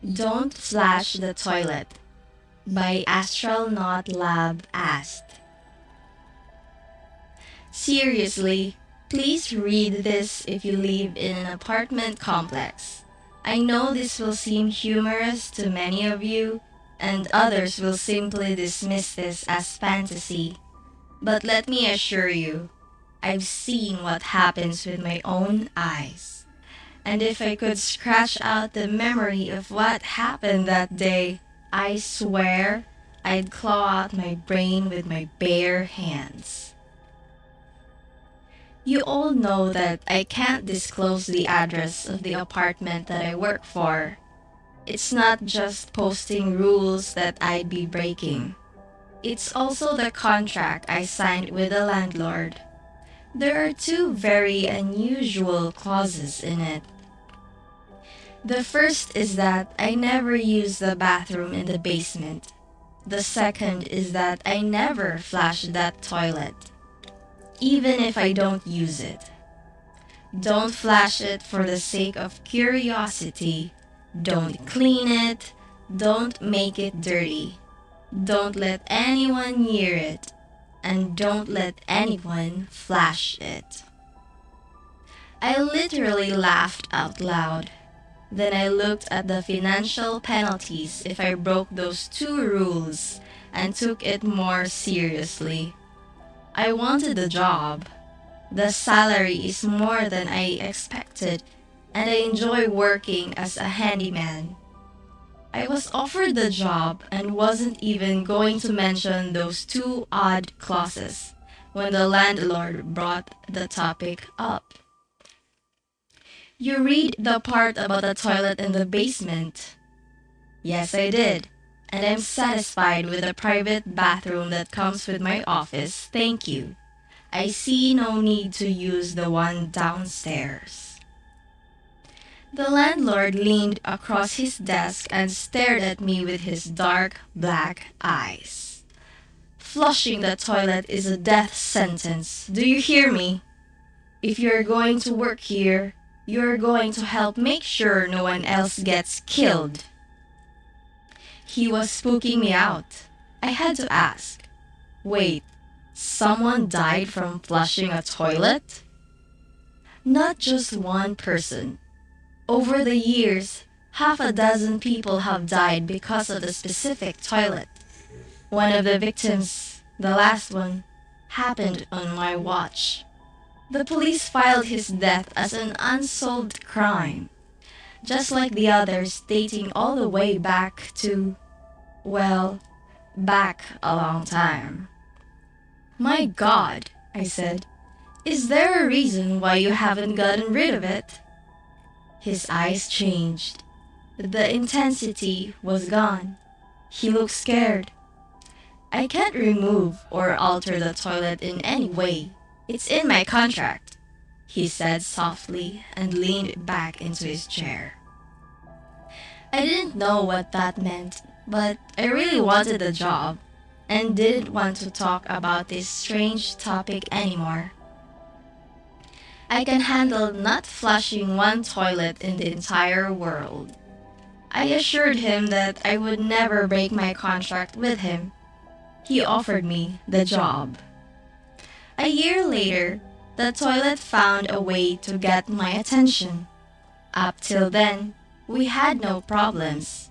Don't Flash the Toilet by Astronaut Lab asked. Seriously, please read this if you live in an apartment complex. I know this will seem humorous to many of you, and others will simply dismiss this as fantasy. But let me assure you, I've seen what happens with my own eyes. And if I could scratch out the memory of what happened that day, I swear I'd claw out my brain with my bare hands. You all know that I can't disclose the address of the apartment that I work for. It's not just posting rules that I'd be breaking. It's also the contract I signed with the landlord. There are two very unusual clauses in it. The first is that I never use the bathroom in the basement. The second is that I never flush that toilet, even if I don't use it. Don't flush it for the sake of curiosity. Don't clean it. Don't make it dirty. Don't let anyone near it. And don't let anyone flush it. I literally laughed out loud. Then I looked at the financial penalties if I broke those two rules and took it more seriously. I wanted the job. The salary is more than I expected, and I enjoy working as a handyman. I was offered the job and wasn't even going to mention those two odd clauses when the landlord brought the topic up. You read the part about the toilet in the basement. Yes, I did. And I'm satisfied with the private bathroom that comes with my office, thank you. I see no need to use the one downstairs. The landlord leaned across his desk and stared at me with his dark black eyes. Flushing the toilet is a death sentence. Do you hear me? If you're going to work here, you're going to help make sure no one else gets killed. He was spooking me out. I had to ask, wait, someone died from flushing a toilet? Not just one person. Over the years, half a dozen people have died because of the specific toilet. One of the victims, the last one, happened on my watch. The police filed his death as an unsolved crime, just like the others dating all the way back to, well, back a long time. My God, I said, is there a reason why you haven't gotten rid of it? His eyes changed. The intensity was gone. He looked scared. I can't remove or alter the toilet in any way. It's in my contract, he said softly and leaned back into his chair. I didn't know what that meant, but I really wanted the job and didn't want to talk about this strange topic anymore. I can handle not flushing one toilet in the entire world. I assured him that I would never break my contract with him. He offered me the job. A year later, the toilet found a way to get my attention. Up till then, we had no problems.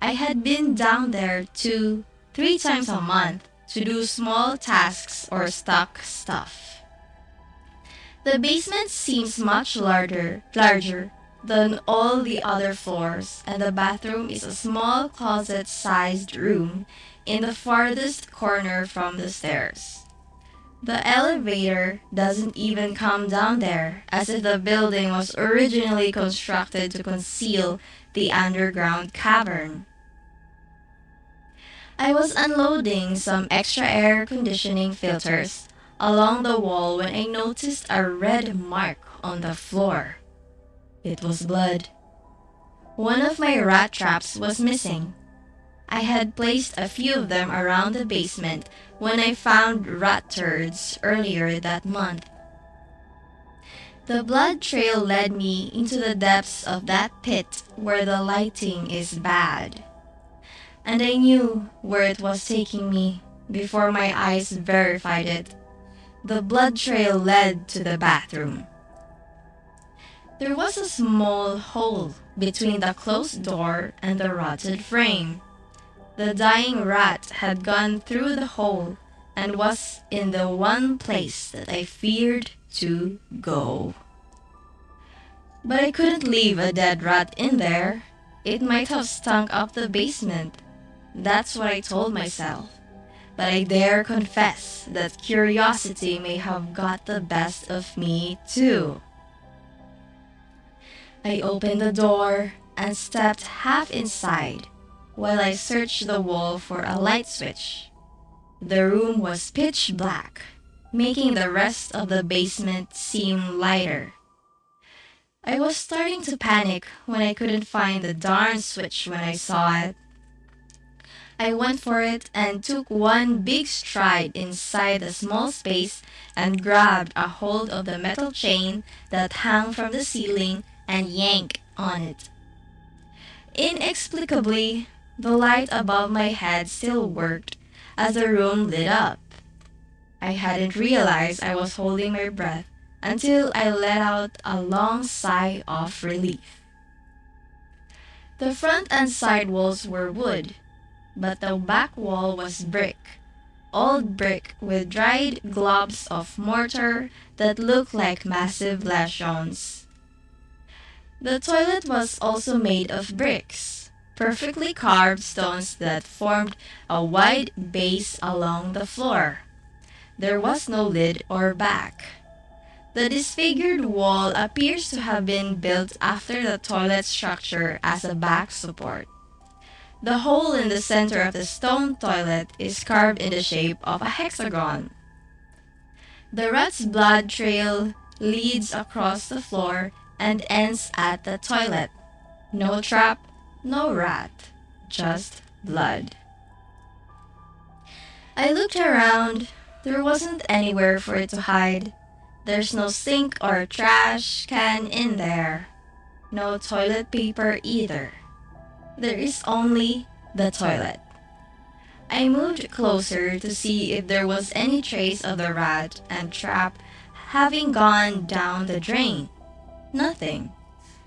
I had been down there 2, 3 times a month to do small tasks or stock stuff. The basement seems much larger than all the other floors, and the bathroom is a small closet-sized room in the farthest corner from the stairs. The elevator doesn't even come down there, as if the building was originally constructed to conceal the underground cavern. I was unloading some extra air conditioning filters along the wall when I noticed a red mark on the floor. It was blood. One of my rat traps was missing. I had placed a few of them around the basement when I found rat turds earlier that month. The blood trail led me into the depths of that pit where the lighting is bad. And I knew where it was taking me before my eyes verified it. The blood trail led to the bathroom. There was a small hole between the closed door and the rotted frame. The dying rat had gone through the hole and was in the one place that I feared to go. But I couldn't leave a dead rat in there. It might have stunk up the basement. That's what I told myself. But I dare confess that curiosity may have got the best of me too. I opened the door and stepped half inside while I searched the wall for a light switch. The room was pitch black, making the rest of the basement seem lighter. I was starting to panic when I couldn't find the darn switch when I saw it. I went for it and took one big stride inside the small space and grabbed a hold of the metal chain that hung from the ceiling and yanked on it. Inexplicably, the light above my head still worked as the room lit up. I hadn't realized I was holding my breath until I let out a long sigh of relief. The front and side walls were wood, but the back wall was brick. Old brick with dried globs of mortar that looked like massive lesions. The toilet was also made of bricks, perfectly carved stones that formed a wide base along the floor. There was no lid or back. The disfigured wall appears to have been built after the toilet structure as a back support. The hole in the center of the stone toilet is carved in the shape of a hexagon. The rat's blood trail leads across the floor and ends at the toilet. No trap, no rat, just blood. I looked around. There wasn't anywhere for it to hide. There's no sink or trash can in there. No toilet paper either. There is only the toilet. I moved closer to see if there was any trace of the rat and trap having gone down the drain. Nothing.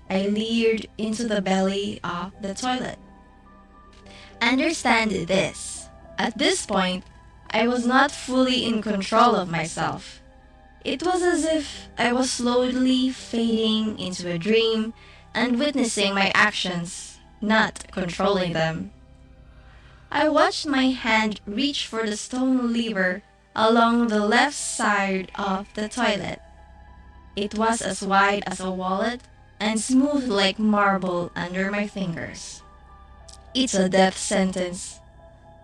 I leered into the belly of the toilet. Understand this. At this point, I was not fully in control of myself. It was as if I was slowly fading into a dream and witnessing my actions, not controlling them. I watched my hand reach for the stone lever along the left side of the toilet. It was as wide as a wallet and smooth like marble under my fingers. It's a death sentence,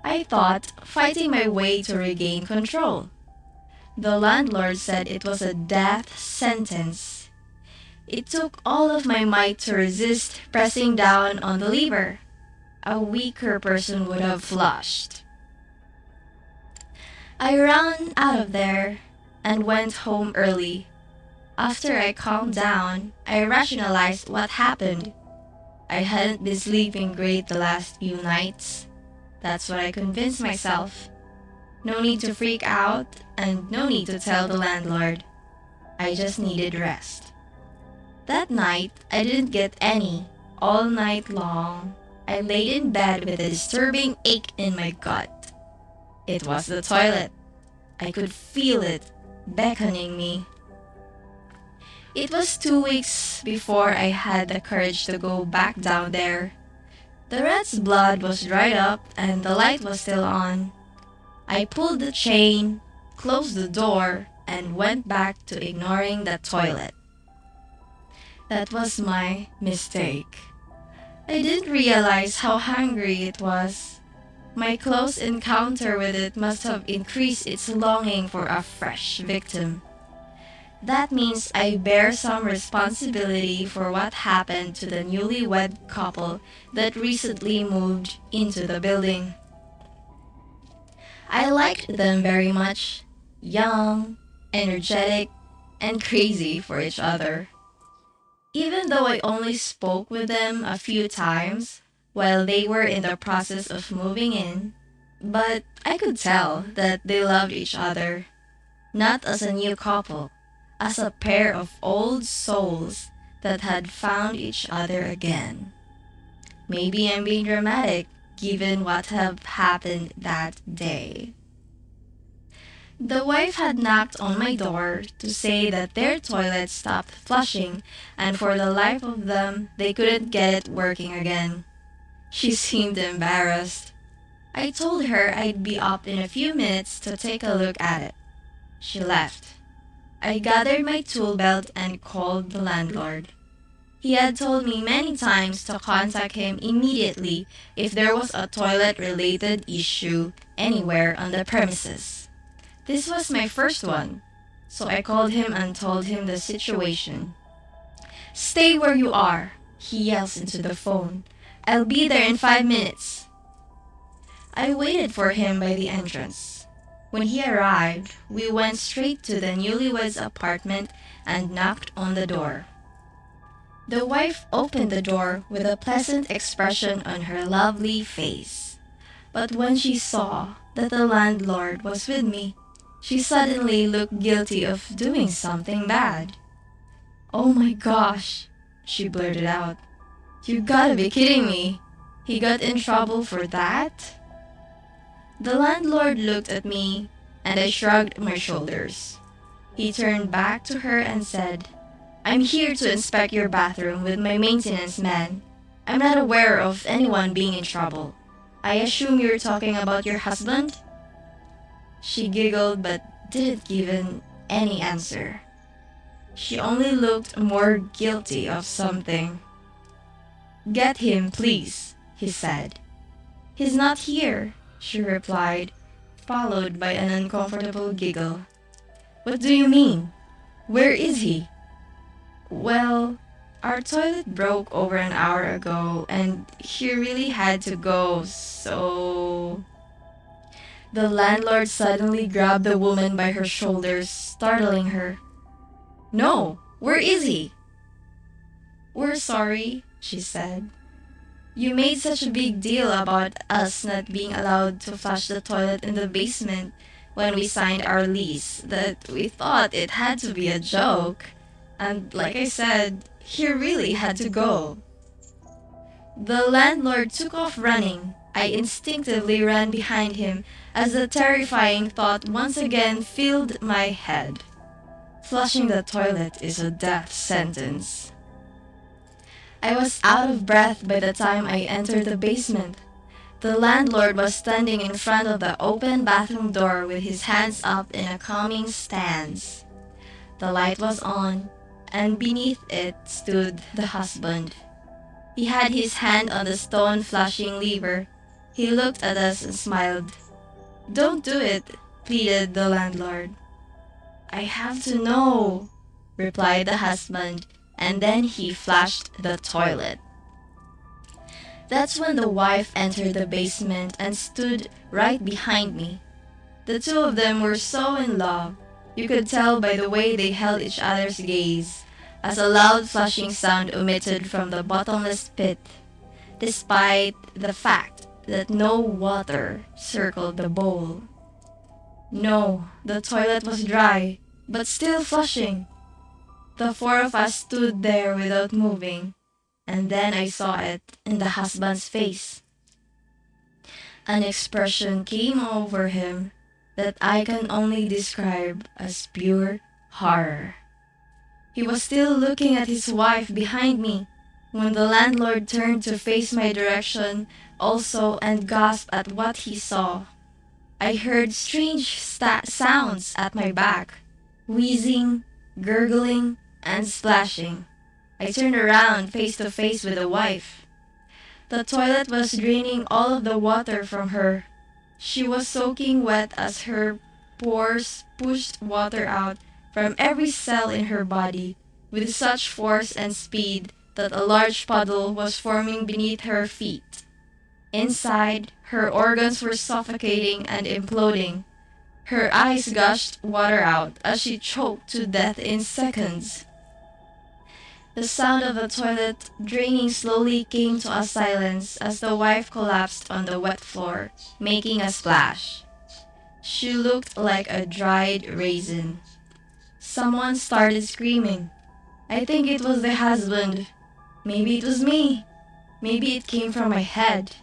I thought, fighting my way to regain control. The landlord said it was a death sentence. It took all of my might to resist pressing down on the lever. A weaker person would have flushed. I ran out of there and went home early. After I calmed down, I rationalized what happened. I hadn't been sleeping great the last few nights. That's what I convinced myself. No need to freak out and no need to tell the landlord. I just needed rest. That night, I didn't get any. All night long, I laid in bed with a disturbing ache in my gut. It was the toilet. I could feel it beckoning me. It was 2 weeks before I had the courage to go back down there. The rat's blood was dried up and the light was still on. I pulled the chain, closed the door, and went back to ignoring the toilet. That was my mistake. I didn't realize how hungry it was. My close encounter with it must have increased its longing for a fresh victim. That means I bear some responsibility for what happened to the newlywed couple that recently moved into the building. I liked them very much. Young, energetic, and crazy for each other. Even though I only spoke with them a few times while they were in the process of moving in, but I could tell that they loved each other, not as a new couple, as a pair of old souls that had found each other again. Maybe I'm being dramatic given what had happened that day. The wife had knocked on my door to say that their toilet stopped flushing and for the life of them they couldn't get it working again. She seemed embarrassed. I told her I'd be up in a few minutes to take a look at it. She left. I gathered my tool belt and called the landlord. He had told me many times to contact him immediately if there was a toilet-related issue anywhere on the premises. This was my first one, so I called him and told him the situation. "Stay where you are," he yells into the phone. "I'll be there in 5 minutes." I waited for him by the entrance. When he arrived, we went straight to the newlyweds' apartment and knocked on the door. The wife opened the door with a pleasant expression on her lovely face. But when she saw that the landlord was with me, she suddenly looked guilty of doing something bad. "Oh my gosh," she blurted out. "You gotta be kidding me. He got in trouble for that?" The landlord looked at me, and I shrugged my shoulders. He turned back to her and said, "I'm here to inspect your bathroom with my maintenance man. I'm not aware of anyone being in trouble. I assume you're talking about your husband?" She giggled but didn't give any answer. She only looked more guilty of something. "Get him, please," he said. "He's not here," she replied, followed by an uncomfortable giggle. "What do you mean? Where is he?" "Well, our toilet broke over an hour ago and he really had to go, so..." The landlord suddenly grabbed the woman by her shoulders, startling her. "No, where is he?" "We're sorry," she said. "You made such a big deal about us not being allowed to flush the toilet in the basement when we signed our lease that we thought it had to be a joke. And like I said, he really had to go." The landlord took off running. I instinctively ran behind him as the terrifying thought once again filled my head. Flushing the toilet is a death sentence. I was out of breath by the time I entered the basement. The landlord was standing in front of the open bathroom door with his hands up in a calming stance. The light was on, and beneath it stood the husband. He had his hand on the stone flushing lever. He looked at us and smiled. "Don't do it," pleaded the landlord. "I have to know," replied the husband, and then he flushed the toilet. That's when the wife entered the basement and stood right behind me. The two of them were so in love. You could tell by the way they held each other's gaze, as a loud flushing sound emitted from the bottomless pit, despite the fact that no water circled the bowl. No, the toilet was dry, but still flushing. The four of us stood there without moving, and then I saw it in the husband's face. An expression came over him that I can only describe as pure horror. He was still looking at his wife behind me when the landlord turned to face my direction also and gasped at what he saw. I heard strange sounds at my back, wheezing, gurgling, and splashing. I turned around face to face with the wife. The toilet was draining all of the water from her. She was soaking wet as her pores pushed water out from every cell in her body with such force and speed that a large puddle was forming beneath her feet. Inside, her organs were suffocating and imploding. Her eyes gushed water out as she choked to death in seconds. The sound of the toilet draining slowly came to a silence as the wife collapsed on the wet floor, making a splash. She looked like a dried raisin. Someone started screaming. I think it was the husband. Maybe it was me. Maybe it came from my head.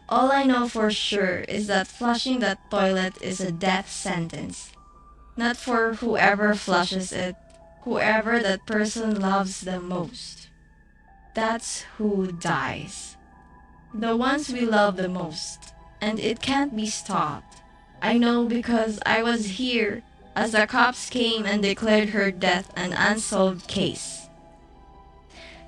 All I know for sure is that flushing that toilet is a death sentence. Not for whoever flushes it, whoever that person loves the most. That's who dies. The ones we love the most. And it can't be stopped. I know because I was here as the cops came and declared her death an unsolved case.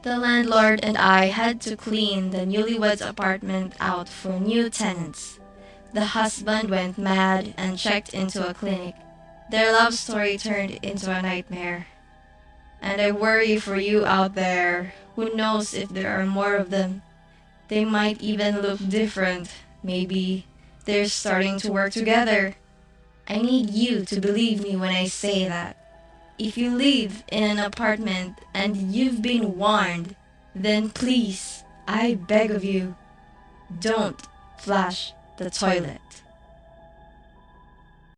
The landlord and I had to clean the newlyweds apartment out for new tenants. The husband went mad and checked into a clinic. Their love story turned into a nightmare. And I worry for you out there. Who knows if there are more of them? They might even look different. Maybe they're starting to work together. I need you to believe me when I say that. If you live in an apartment and you've been warned, then please, I beg of you, don't flush the toilet.